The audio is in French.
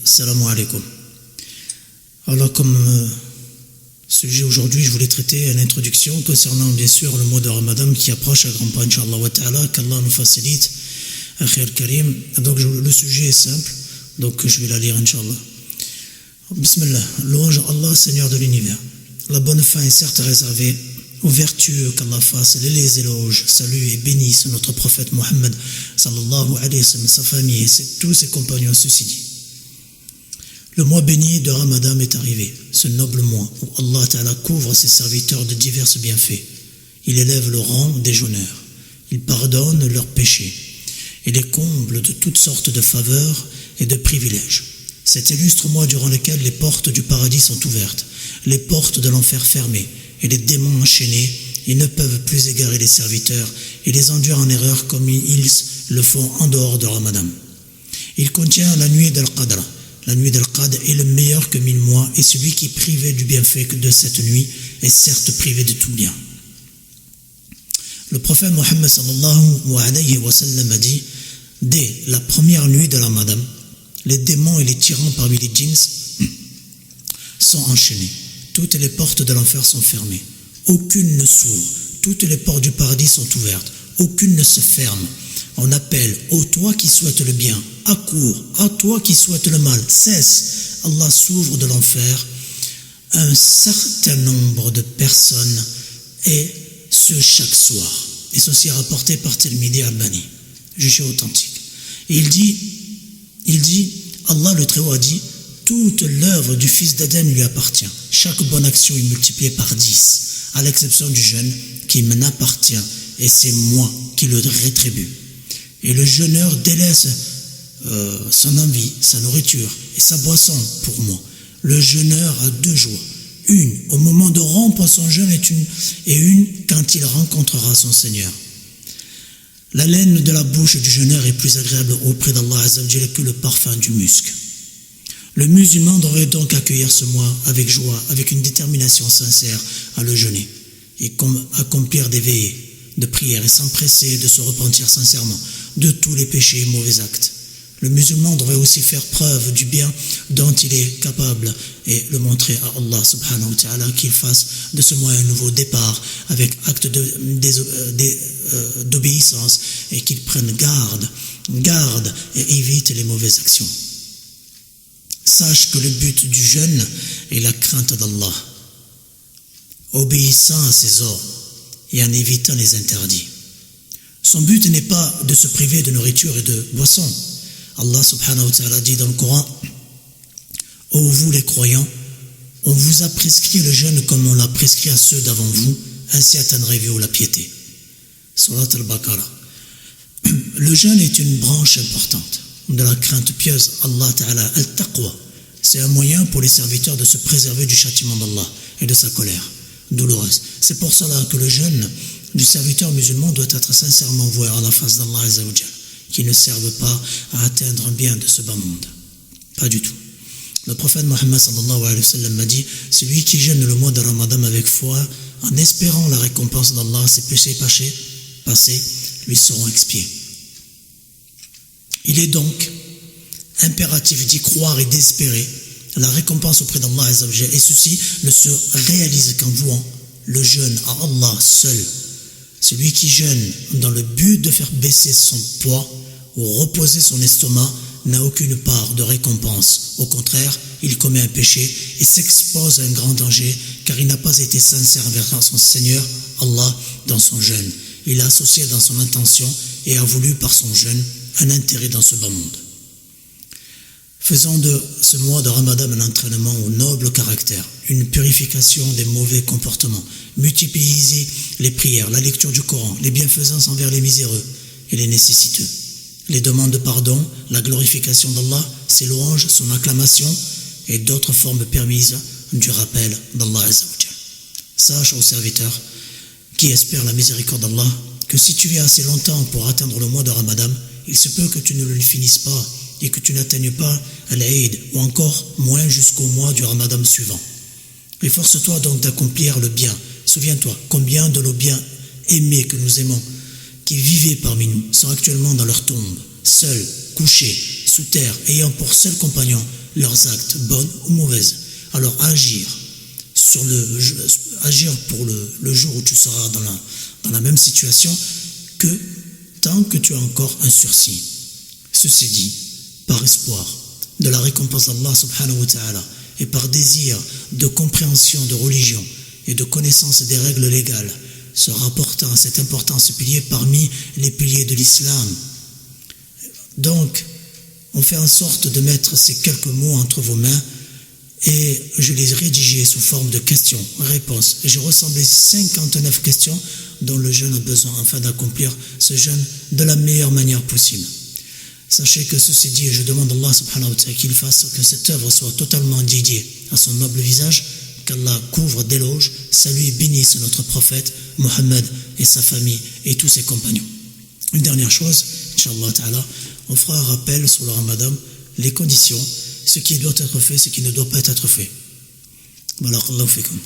Salam alaikum. Alors comme sujet aujourd'hui, je voulais traiter une introduction concernant bien sûr le mois de Ramadan qui approche à grands pas, Inch'Allah wa ta'ala, qu'Allah nous facilite, Akhir Karim. Donc le sujet est simple, donc je vais la lire Inch'Allah. Bismillah, louange à Allah, Seigneur de l'univers. La bonne fin est certes réservée aux vertueux qu'Allah fasse les éloges, salue et bénisse notre prophète Mohammed sallallahu alayhi wa sallam, sa famille et tous ses compagnons, ceci dit. Le mois béni de Ramadan est arrivé, ce noble mois où Allah Ta'ala couvre ses serviteurs de divers bienfaits. Il élève le rang des jeûneurs, il pardonne leurs péchés et les comble de toutes sortes de faveurs et de privilèges. Cet illustre mois durant lequel les portes du paradis sont ouvertes, les portes de l'enfer fermées et les démons enchaînés, ils ne peuvent plus égarer les serviteurs et les induire en erreur comme ils le font en dehors de Ramadan. Il contient la nuit d'Al-Qadr. La nuit d'Al-Qadr est le meilleur que 1000 mois et celui qui privé du bienfait de cette nuit est certes privé de tout bien. Le prophète Mohammed sallallahu alayhi wa sallam a dit, dès la première nuit de Ramadan, les démons et les tyrans parmi les djinns sont enchaînés. Toutes les portes de l'enfer sont fermées. Aucune ne s'ouvre. Toutes les portes du paradis sont ouvertes. Aucune ne se ferme. On appelle, ô toi qui souhaites le bien, accours, à toi qui souhaites le mal, cesse. Allah s'ouvre de l'enfer un certain nombre de personnes et ce chaque soir. Et ceci est rapporté par Tirmidhi Albani, jugé authentique. Et il dit, Allah le Très-Haut a dit, toute l'œuvre du fils d'Adam lui appartient. Chaque bonne action est multipliée par 10, à l'exception du jeûne qui m'appartient et c'est moi qui le rétribue. Et le jeûneur délaisse son envie, sa nourriture et sa boisson pour moi. Le jeûneur a 2 joies. Une au moment de rompre son jeûne et une quand il rencontrera son Seigneur. La laine de la bouche du jeûneur est plus agréable auprès d'Allah Azza wa Jalla que le parfum du musc. Le musulman devrait donc accueillir ce mois avec joie, avec une détermination sincère à le jeûner et accomplir des veillées de prière et s'empresser de se repentir sincèrement de tous les péchés et mauvais actes. Le musulman devrait aussi faire preuve du bien dont il est capable et le montrer à Allah subhanahu wa ta'ala qu'il fasse de ce mois un nouveau départ avec acte d'obéissance et qu'il prenne garde et évite les mauvaises actions. Sache que le but du jeûne est la crainte d'Allah, obéissant à ses ordres et en évitant les interdits. Son but n'est pas de se priver de nourriture et de boissons. Allah subhanahu wa ta'ala dit dans le Coran, ô vous les croyants, on vous a prescrit le jeûne comme on l'a prescrit à ceux d'avant vous, ainsi atteindrez-vous la piété. Surat al-Baqarah. Le jeûne est une branche importante de la crainte pieuse. Allah ta'ala, al-taqwa, c'est un moyen pour les serviteurs de se préserver du châtiment d'Allah et de sa colère douloureuse. C'est pour cela que le jeûne du serviteur musulman doit être sincèrement voué à la face d'Allah Azza wa Jalla, qui ne serve pas à atteindre un bien de ce bas monde. Pas du tout. Le prophète Mohammed sallallahu alayhi wa sallam m'a dit, celui qui jeûne le mois de Ramadan avec foi, en espérant la récompense d'Allah, ses péchés passés lui seront expiés. Il est donc impératif d'y croire et d'espérer la récompense auprès d'Allah Azza wa Jalla, et ceci ne se réalise qu'en vouant le jeûne à Allah seul. Celui qui jeûne dans le but de faire baisser son poids ou reposer son estomac n'a aucune part de récompense. Au contraire, il commet un péché et s'expose à un grand danger car il n'a pas été sincère envers son Seigneur, Allah, dans son jeûne. Il a associé dans son intention et a voulu par son jeûne un intérêt dans ce bas monde. Faisons de ce mois de Ramadan un entraînement au noble caractère, une purification des mauvais comportements. Multipliez les prières, la lecture du Coran, les bienfaisances envers les miséreux et les nécessiteux, les demandes de pardon, la glorification d'Allah, ses louanges, son acclamation et d'autres formes permises du rappel d'Allah Azza wa Jalla. Sache aux serviteurs qui espèrent la miséricorde d'Allah que si tu vis assez longtemps pour atteindre le mois de Ramadan, il se peut que tu ne le finisses pas et que tu n'atteignes pas l'Aïd ou encore moins jusqu'au mois du Ramadan suivant. Efforce-toi donc d'accomplir le bien. Souviens-toi combien de nos biens aimés que nous aimons qui vivaient parmi nous sont actuellement dans leur tombe, seuls, couchés, sous terre, ayant pour seul compagnon leurs actes, bonnes ou mauvaises. Alors agir pour le jour où tu seras dans la même situation que tant que tu as encore un sursis. Ceci dit, par espoir de la récompense d'Allah subhanahu wa ta'ala et par désir de compréhension de religion et de connaissance des règles légales, se rapportant à cet important pilier parmi les piliers de l'islam. Donc, on fait en sorte de mettre ces quelques mots entre vos mains et je les ai rédigés sous forme de questions-réponses. J'ai rassemblé 59 questions dont le jeûne a besoin afin d'accomplir ce jeûne de la meilleure manière possible. Sachez que ceci dit, je demande à Allah subhanahu wa ta'ala qu'il fasse que cette œuvre soit totalement dédiée à son noble visage, qu'Allah couvre d'éloges, salue et bénisse notre prophète Mohammed et sa famille et tous ses compagnons. Une dernière chose, Inch'Allah ta'ala, on fera un rappel sur le Ramadan, les conditions, ce qui doit être fait, ce qui ne doit pas être fait. Barakallahu fikum.